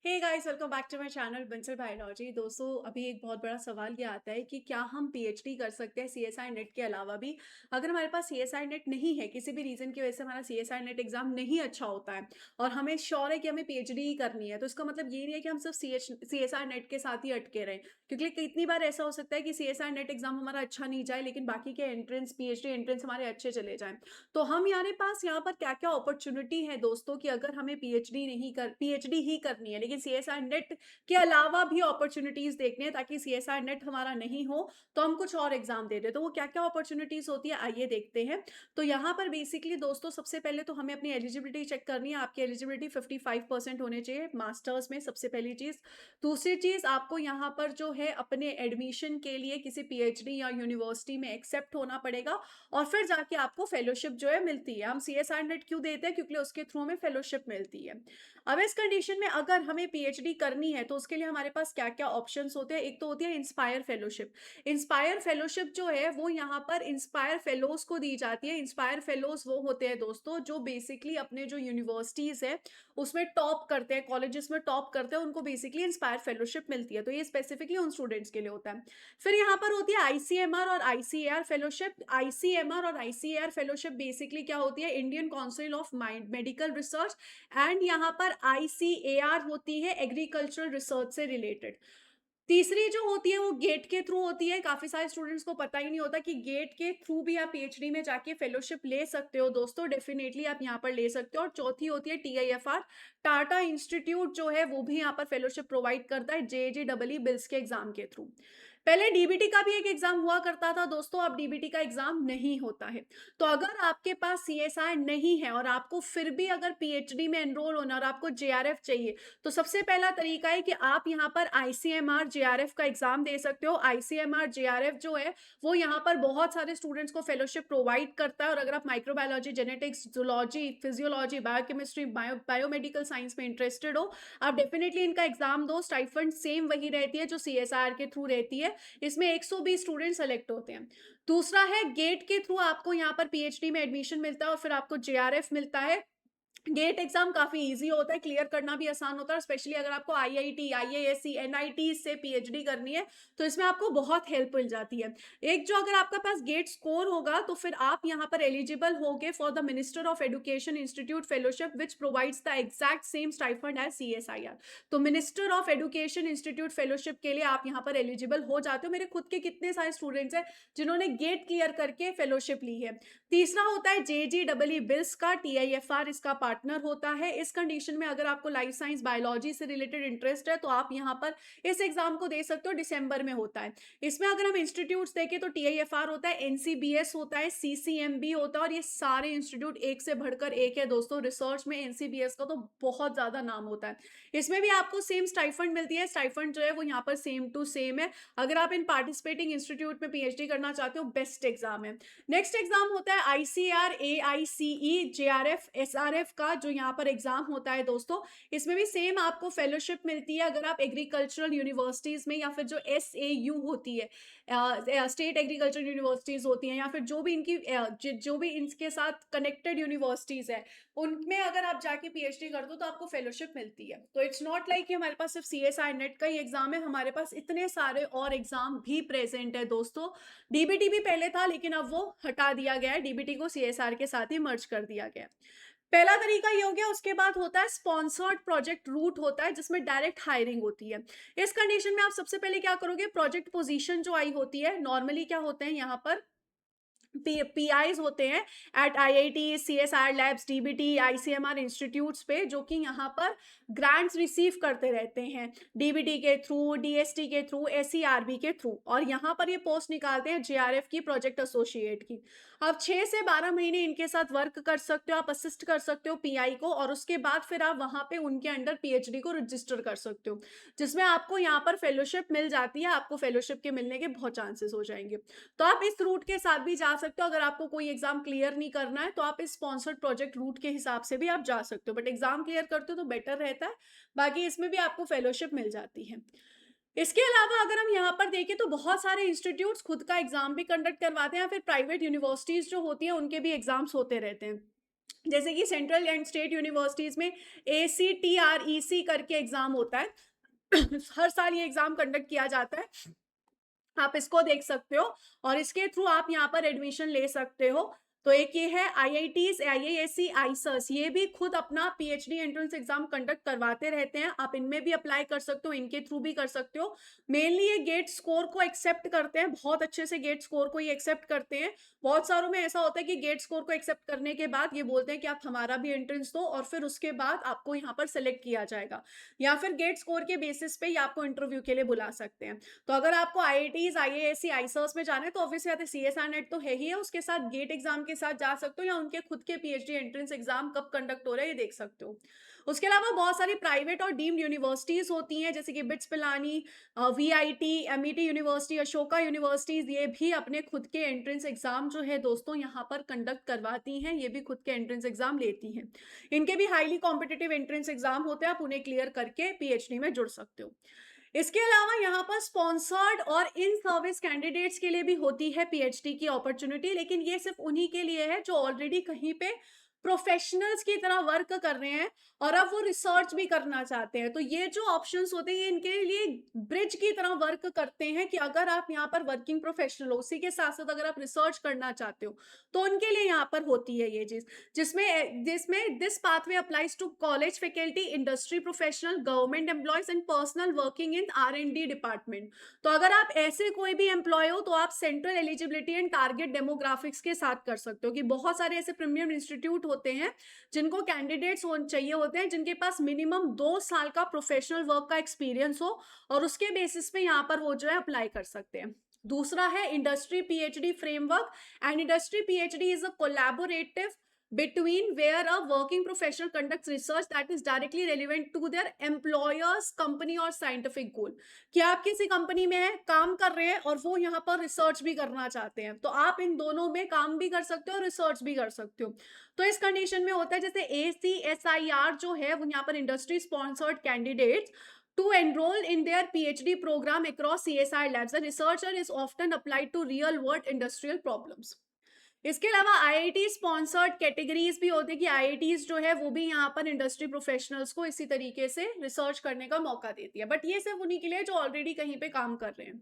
Hey guys, welcome back to my channel Bansal biology. दोस्तों, अभी एक बहुत बड़ा सवाल ये आता है कि क्या हम पीएचडी कर सकते हैं सीएसआई नेट के अलावा भी। अगर हमारे पास सीएसआई नेट नहीं है, किसी भी रीजन की वजह से हमारा सीएसआई नेट एग्जाम नहीं अच्छा होता है और हमें श्योर है कि हमें पीएचडी ही करनी है, तो इसका मतलब ये नहीं है कि हम सिर्फ सीएसआई नेट के साथ ही अटके रहें। क्योंकि कितनी बार ऐसा हो सकता है कि सीएसआई नेट एग्जाम हमारा अच्छा नहीं जाए लेकिन बाकी के एंट्रेंस पीएचडी एंट्रेंस हमारे अच्छे चले जाएं। तो हम हमारे पास यहाँ पर क्या क्या अपॉर्चुनिटी है दोस्तों, कि अगर हमें पीएचडी ही करनी है लेकिन सीएसआर नेट के अलावा भी अपॉर्चुनिटीज देखने हैं, ताकि सीएसआर नेट हमारा नहीं हो तो हम कुछ और एग्जाम दे दे। तो वो क्या क्या अपॉर्चुनिटीज होती है, आइए देखते हैं। तो यहाँ पर बेसिकली दोस्तों, सबसे पहले तो हमें अपनी एलिजिबिलिटी चेक करनी है। आपकी एलिजिबिलिटी 55% होने चाहिए मास्टर्स में, सबसे पहली चीज। दूसरी चीज, आपको यहाँ पर जो है अपने एडमिशन के लिए किसी पीएचडी या यूनिवर्सिटी में एक्सेप्ट होना पड़ेगा और फिर जाके आपको फेलोशिप जो है मिलती है। हम सीएसआर नेट क्यों देते हैं? क्योंकि उसके थ्रू हमें फेलोशिप मिलती है। अब इस कंडीशन में अगर हमें पीएचडी करनी है तो उसके लिए हमारे पास क्या क्या ऑप्शंस होते हैं। एक तो होती है इंस्पायर फेलोशिप। इंस्पायर फेलोशिप जो है वो यहाँ पर इंस्पायर फेलोज को दी जाती है। इंस्पायर फेलोज वो होते हैं दोस्तों जो बेसिकली अपने जो यूनिवर्सिटीज है उसमें टॉप करते हैं, कॉलेजेस में टॉप करते हैं, उनको बेसिकली इंस्पायर फेलोशिप मिलती है। तो ये स्पेसिफिकली उन स्टूडेंट्स के लिए होता है। फिर यहाँ पर होती है आईसीएमआर और आईसीएआर फेलोशिप। आईसीएमआर और आईसीएआर फेलोशिप बेसिकली क्या होती है? Indian council of medical research. And यहाँ पर आईसीएआर होती है एग्रीकल्चरल रिसर्च से रिलेटेड। तीसरी जो होती है वो गेट के थ्रू होती है। काफी सारे स्टूडेंट्स को पता ही नहीं होता कि गेट के थ्रू भी आप पीएचडी में जाके फेलोशिप ले सकते हो दोस्तों। डेफिनेटली आप यहाँ पर ले सकते हो। और चौथी होती है टीआईएफआर। टाटा इंस्टीट्यूट जो है वो भी यहाँ पर फेलोशिप प्रोवाइड करता है जेजेडबलई बिल्स के एग्जाम के थ्रू। पहले डीबीटी का भी एक एग्जाम हुआ करता था दोस्तों, अब डीबीटी का एग्जाम नहीं होता है। तो अगर आपके पास सीएसआई नहीं है और आपको फिर भी अगर पीएचडी में एनरोल होना और आपको जेआरएफ चाहिए, तो सबसे पहला तरीका है कि आप यहाँ पर आईसीएमआर जेआरएफ का एग्जाम दे सकते हो। आईसीएमआर जेआरएफ जो है वो यहाँ पर बहुत सारे स्टूडेंट्स को फेलोशिप प्रोवाइड करता है। और अगर आप microbiology, genetics, zoology, physiology, biochemistry, biomedical science में इंटरेस्टेड हो, आप डेफिनेटली इनका एग्जाम दो। स्टाइफंड सेम वही रहती है जो सीएसआर के थ्रू रहती है। इसमें 120 स्टूडेंट सेलेक्ट होते हैं। दूसरा है गेट के थ्रू आपको यहाँ पर पीएचडी में एडमिशन मिलता है और फिर आपको जेआरएफ मिलता है। गेट एग्जाम काफी इजी होता है, क्लियर करना भी आसान होता है। स्पेशली अगर आपको आईआईटी, आईआईएससी, एनआईटी से पीएचडी करनी है तो इसमें आपको बहुत हेल्प मिल जाती है। एक जो अगर आपका पास गेट स्कोर होगा तो फिर आप यहाँ पर एलिजिबल होगे for the minister of education institute fellowship which provides the exact same stipend as CSIR. तो minister of education institute fellowship के लिए आप यहाँ पर एलिजिबल हो जाते हो। मेरे खुद के कितने सारे स्टूडेंट्स हैं जिन्होंने गेट क्लियर करके फेलोशिप ली है। तीसरा होता है जेजीडबलई बिल्स का। टीआईएफआर इसका पार्टनर होता है। इस कंडीशन में अगर आपको लाइफ साइंस बायोलॉजी से रिलेटेड इंटरेस्ट है तो आप यहाँ पर इस एग्जाम को दे सकते हो। दिसंबर में होता है। इसमें अगर हम इंस्टीट्यूट्स देखें तो टीआईएफआर होता है, एनसीबीएस होता है, सीसीएमबी होता है, और ये सारे इंस्टीट्यूट एक से बढ़कर एक है दोस्तों। रिसर्च में एनसीबीएस का तो बहुत ज्यादा नाम होता है। इसमें भी आपको सेम स्टाइफंड मिलती है। स्टाइफंड जो है वो यहाँ पर सेम टू सेम है। अगर आप इन पार्टिसिपेटिंग इंस्टीट्यूट में पीएचडी करना चाहते हो, बेस्ट एग्जाम है। नेक्स्ट एग्जाम होता है आईसीआर, एआईसीई, जेआरएफ, एसआरएफ का, जो यहाँ पर एग्जाम होता है दोस्तों। इसमें भी सेम आपको फेलोशिप मिलती है अगर आप एग्रीकल्चरल यूनिवर्सिटीज में, या फिर जो एसएयू होती है, स्टेट एग्रीकल्चर यूनिवर्सिटीज होती हैं, या फिर जो भी इनकी जो भी इनके साथ कनेक्टेड यूनिवर्सिटीज है, उनमें अगर आप जाके पीएचडी कर दो तो आपको फेलोशिप मिलती है। तो इट्स नॉट लाइक कि हमारे पास सिर्फ सीएसआई नेट का ही एग्जाम है, हमारे पास इतने सारे और एग्जाम भी प्रेजेंट है दोस्तों। डीबीटी भी पहले था लेकिन अब वो हटा दिया गया है। डीबीटी को सीएसआर के साथ ही मर्ज कर दिया गया। पहला तरीका ये हो गया। उसके बाद होता है स्पॉन्सर्ड प्रोजेक्ट रूट होता है, जिसमें डायरेक्ट हायरिंग होती है। इस कंडीशन में आप सबसे पहले क्या करोगे? प्रोजेक्ट पोजीशन जो आई होती है, नॉर्मली क्या होते हैं यहाँ पर पीआईज होते हैं eight IIT, CSR labs, DBT, ICMR institutes पे, जो कि यहाँ पर ग्रांट्स रिसीव करते रहते हैं डीबीटी के थ्रू, डीएसटी के थ्रू, एसईआरबी के थ्रू, और यहाँ पर ये पोस्ट निकालते हैं जेआरएफ की, प्रोजेक्ट एसोसिएट की। आप 6 से 12 महीने इनके साथ वर्क कर सकते हो, आप असिस्ट कर सकते हो पीआई को, और उसके बाद फिर आप वहाँ पे उनके अंडर पीएचडी को रजिस्टर कर सकते हो, जिसमें आपको यहाँ पर फेलोशिप मिल जाती है। आपको फेलोशिप के मिलने के बहुत चांसेस हो जाएंगे। तो आप इस रूट के साथ भी जा सकते हो। अगर आपको कोई एग्जाम क्लियर नहीं करना है तो आप इस स्पॉन्सर्ड प्रोजेक्ट रूट के हिसाब से भी आप जा सकते हो, बट एग्जाम क्लियर करते हो तो बेटर रहता है। बाकी इसमें भी आपको फेलोशिप मिल जाती है। इसके अलावा अगर हम यहाँ पर देखें तो बहुत सारे इंस्टीट्यूट्स खुद का एग्जाम भी कंडक्ट करवाते हैं, या फिर प्राइवेट यूनिवर्सिटीज जो होती हैं उनके भी एग्जाम्स होते रहते हैं। जैसे कि सेंट्रल एंड स्टेट यूनिवर्सिटीज़ में ACTREC करके एग्ज़ाम होता है। हर साल ये एग्ज़ाम कंडक्ट किया जाता है। आप इसको देख सकते हो और इसके थ्रू आप यहाँ पर एडमिशन ले सकते हो। तो एक ये है IITs, IISc, आइसर्स, ये भी खुद अपना पीएचडी एंट्रेंस एग्जाम कंडक्ट करवाते रहते हैं। आप इनमें भी अप्लाई कर सकते हो, इनके थ्रू भी कर सकते हो। मेनली ये गेट स्कोर को एक्सेप्ट करते हैं, बहुत अच्छे से गेट स्कोर को ये एक्सेप्ट करते हैं। बहुत सारों में ऐसा होता है कि गेट स्कोर को एक्सेप्ट करने के बाद ये बोलते हैं कि आप हमारा भी एंट्रेंस दो और फिर उसके बाद आपको यहाँ पर सेलेक्ट किया जाएगा, या फिर गेट स्कोर के बेसिस पे ये आपको इंटरव्यू के लिए बुला सकते हैं। तो अगर आपको आईआईटीज, आईएएससी, आइसर्स में जाना है तो ऑब्वियसली बात है सीएसआई नेट तो है ही है, उसके साथ गेट एग्जाम के साथ जा सकते हो, या उनके खुद के पीएचडी एंट्रेंस एग्जाम कब कंडक्ट हो रहे हैं ये देख सकते हो। उसके अलावा बहुत सारी प्राइवेट और डीम्ड यूनिवर्सिटीज होती हैं, जैसे कि bits Pilani, VIT, MET university, Ashoka universities, ये भी अपने खुद के एंट्रेंस एग्जाम जो है दोस्तों यहाँ पर कंडक्ट करवाती हैं, ये भी खुद के एंट्रेंस एग्जाम लेती हैं। इनके भी हाईली कॉम्पिटिटिव एंट्रेंस एग्जाम होते हैं, आप उन्हें क्लियर करके पीएचडी में जुड़ सकते हो। इसके अलावा यहाँ पर स्पॉन्सर्ड और इन सर्विस कैंडिडेट्स के लिए भी होती है पीएचडी की अपॉर्चुनिटी, लेकिन ये सिर्फ उन्हीं के लिए है जो ऑलरेडी कहीं पे प्रोफेशनल्स की तरह वर्क कर रहे हैं और अब वो रिसर्च भी करना चाहते हैं। तो ये जो ऑप्शंस होते हैं ये इनके लिए ब्रिज की तरह वर्क करते हैं कि अगर आप यहाँ पर वर्किंग प्रोफेशनल हो, उसी के साथ साथ अगर आप रिसर्च करना चाहते हो तो उनके लिए यहाँ पर होती है ये चीज, जिसमें जिसमें this pathway applies to college faculty, industry professional, government employees and personal working in R&D department. तो अगर आप ऐसे कोई भी एम्प्लॉय हो तो आप central eligibility and target demographics के साथ कर सकते हो, कि बहुत सारे ऐसे प्रीमियम इंस्टीट्यूट होते हैं जिनको कैंडिडेट्स चाहिए होते हैं जिनके पास मिनिमम 2 साल का प्रोफेशनल वर्क का एक्सपीरियंस हो, और उसके बेसिस पे यहाँ पर वो जो है अप्लाई कर सकते हैं। दूसरा है industry PhD framework, and industry PhD is a collaborative between where a working professional conducts research that is directly relevant to their employer's company or scientific goal। कि आप किसी कंपनी में काम कर रहे हैं और वो यहाँ पर रिसर्च भी करना चाहते हैं, तो आप इन दोनों में काम भी कर सकते हो और रिसर्च भी कर सकते हो। तो इस कंडीशन में होता है जैसे ACSIR जो है वो यहाँ पर industry sponsored candidates to enroll in their PhD program across CSI labs. The researcher is often applied to real world industrial problems। इसके अलावा आईआईटी स्पॉन्सर्ड कैटेगरीज भी होती है कि आईआईटीज जो है वो भी यहाँ पर इंडस्ट्री प्रोफेशनल्स को इसी तरीके से रिसर्च करने का मौका देती है, बट ये सिर्फ उन्हीं के लिए जो ऑलरेडी कहीं पे काम कर रहे हैं।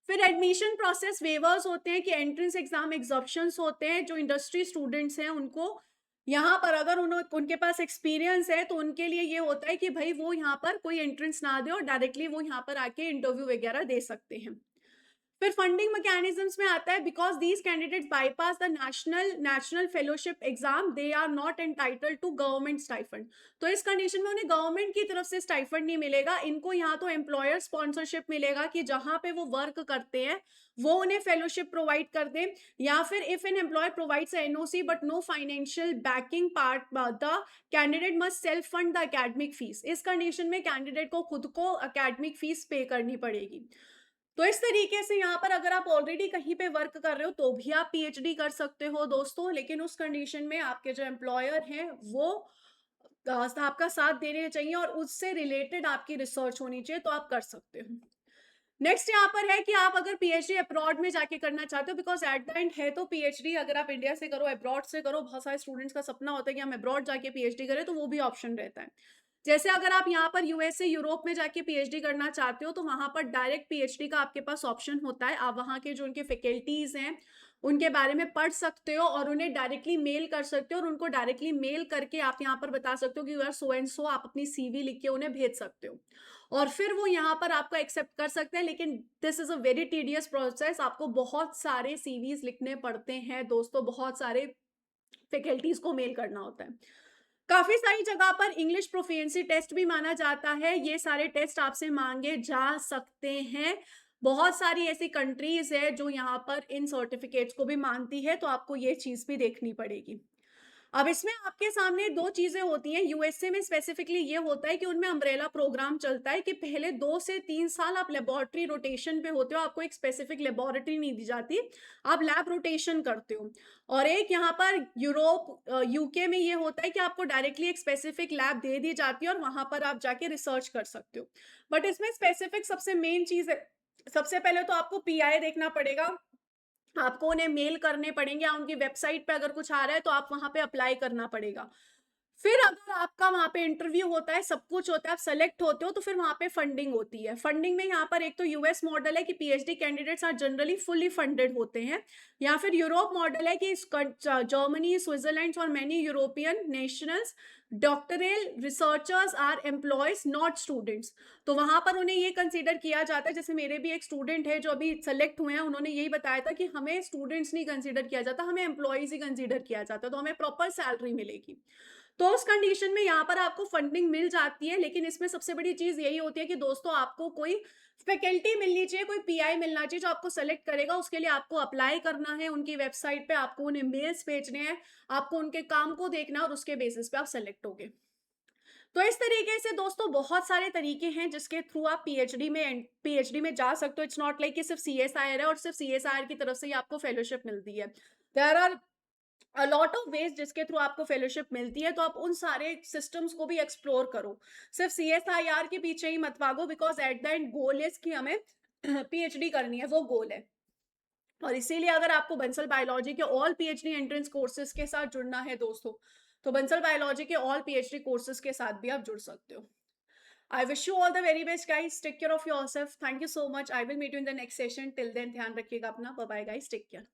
फिर एडमिशन प्रोसेस वेवर्स होते हैं कि एंट्रेंस एग्जाम एग्जॉप्शंस होते हैं, जो इंडस्ट्री स्टूडेंट्स हैं उनको यहाँ पर अगर उनके पास एक्सपीरियंस है तो उनके लिए ये होता है कि भाई वो यहाँ पर कोई एंट्रेंस ना दे और डायरेक्टली वो यहाँ पर आके इंटरव्यू वगैरह दे सकते हैं। फिर फंडिंग मैकेनिज्म्स में आता है because these candidates bypass the national fellowship exam, they are not entitled to government stipend. तो इस कंडीशन में उन्हें गवर्नमेंट की तरफ से स्टाइफंड नहीं मिलेगा, इनको यहाँ तो एम्प्लॉयर स्पॉन्सरशिप मिलेगा कि जहां पे वो वर्क करते हैं वो उन्हें फेलोशिप प्रोवाइड कर दे, या फिर if an employer provides NOC but no financial backing part, the candidate must self fund the academic fees. इस कंडीशन में कैंडिडेट को खुद को एकेडमिक फीस पे करनी पड़ेगी। तो इस तरीके से यहाँ पर अगर आप ऑलरेडी कहीं पे वर्क कर रहे हो तो भी आप पीएचडी कर सकते हो दोस्तों, लेकिन उस कंडीशन में आपके जो एम्प्लॉयर हैं वो आपका साथ देने चाहिए और उससे रिलेटेड आपकी रिसर्च होनी चाहिए, तो आप कर सकते हो। नेक्स्ट यहाँ पर है कि आप अगर पीएचडी अब्रॉड में जाके करना चाहते हो, बिकॉज एट द एंड है तो पीएचडी अगर आप इंडिया से करो अब्रॉड से करो, बहुत सारे स्टूडेंट्स का सपना होता है कि हम अब्रॉड जाके पीएचडी करें, तो वो भी ऑप्शन रहता है। जैसे अगर आप यहाँ पर यूएसए यूरोप में जाके पीएचडी करना चाहते हो तो वहां पर डायरेक्ट पीएचडी का आपके पास ऑप्शन होता है, आप वहां के जो उनके फैकल्टीज हैं उनके बारे में पढ़ सकते हो और उन्हें डायरेक्टली मेल कर सकते हो, और उनको डायरेक्टली मेल करके आप यहाँ पर बता सकते हो कि you are so and so, आप अपनी सीवी लिख के उन्हें भेज सकते हो और फिर वो यहाँ पर आपको एक्सेप्ट कर सकते हैं। लेकिन this is a very tedious process, आपको बहुत सारे सीवीज लिखने पड़ते हैं दोस्तों, बहुत सारे फैकल्टीज को मेल करना होता है। काफी सारी जगह पर इंग्लिश प्रोफिशिएंसी टेस्ट भी माना जाता है, ये सारे टेस्ट आपसे मांगे जा सकते हैं। बहुत सारी ऐसी कंट्रीज है जो यहाँ पर इन सर्टिफिकेट्स को भी मानती है, तो आपको ये चीज भी देखनी पड़ेगी। अब इसमें आपके सामने दो चीजें होती हैं, यूएसए में स्पेसिफिकली ये होता है कि उनमें अम्ब्रेला प्रोग्राम चलता है कि पहले 2 से 3 साल आप लेबोरेटरी रोटेशन पे होते हो, आपको एक स्पेसिफिक लेबोरेटरी नहीं दी जाती, आप लैब रोटेशन करते हो। और एक यहाँ पर यूरोप यूके में ये होता है कि आपको डायरेक्टली एक स्पेसिफिक लैब दे दी जाती है और वहां पर आप जाके रिसर्च कर सकते हो। बट इसमें स्पेसिफिक सबसे मेन चीज है, सबसे पहले तो आपको पीआई देखना पड़ेगा, आपको उन्हें मेल करने पड़ेंगे या उनकी वेबसाइट पे अगर कुछ आ रहा है तो आप वहाँ पे अप्लाई करना पड़ेगा। फिर अगर आपका वहाँ पे इंटरव्यू होता है, सब कुछ होता है, आप सेलेक्ट होते हो, तो फिर वहाँ पे फंडिंग होती है। फंडिंग में यहाँ पर एक तो यूएस मॉडल है कि PhD candidates are generally fully funded होते हैं, या फिर यूरोप मॉडल है कि जर्मनी, स्विट्जरलैंड और many European nationals doctoral researchers are employees not students. तो वहां पर उन्हें ये कंसीडर किया जाता है, जैसे मेरे भी एक स्टूडेंट है जो अभी सेलेक्ट हुए हैं, उन्होंने यही बताया था कि हमें स्टूडेंट्स नहीं कंसीडर किया जाता, हमें एम्प्लॉयज ही कंसीडर किया जाता है, तो हमें प्रॉपर सैलरी मिलेगी। तो उस कंडीशन में यहाँ पर आपको फंडिंग मिल जाती है, लेकिन इसमें सबसे बड़ी चीज यही होती है कि दोस्तों आपको कोई फैकल्टी मिलनी चाहिए, कोई पीआई मिलना चाहिए जो आपको सेलेक्ट करेगा। उसके लिए आपको अप्लाई करना है उनकी वेबसाइट पे, आपको उन्हें मेल्स भेजने हैं, आपको उनके काम को देखना है और उसके बेसिस पे आप सेलेक्ट होगे। तो इस तरीके से दोस्तों बहुत सारे तरीके हैं जिसके थ्रू आप पीएचडी में जा सकते हो। इट्स नॉट लाइक कि सिर्फ सीएसआईआर है और सिर्फ सीएसआईआर की तरफ से ही आपको फेलोशिप मिलती है। There are a lot of ways जिसके थ्रू आपको फेलोशिप मिलती है, तो आप उन सारे सिस्टम्स को भी एक्सप्लोर करो। सिर्फ सीएसआईआर के पीछे ही मत भागो, because at the end goal is कि हमें पीएचडी करनी है, वो गोल है। और इसीलिए अगर आपको बंसल बायोलॉजी के ऑल पीएचडी एंट्रेंस कोर्सेज के साथ जुड़ना है दोस्तों, तो बंसल बायोलॉजी के ऑल पीएचडी कोर्सेज के साथ भी आप जुड़ सकते हो। I wish you all the very best guys, take care of yourself, thank you so much, I will meet you in the next session, till then ध्यान रखिएगा अपना, bye bye guys, take care.